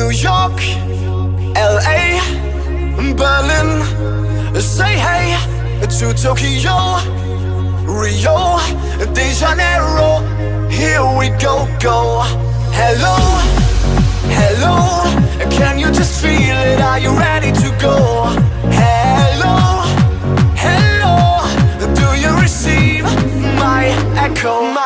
New York, LA, Berlin, say hey to Tokyo, Rio de Janeiro. Here we go, go. Hello, hello, can you just feel it? Are you ready to go? Hello, hello, do you receive my echo?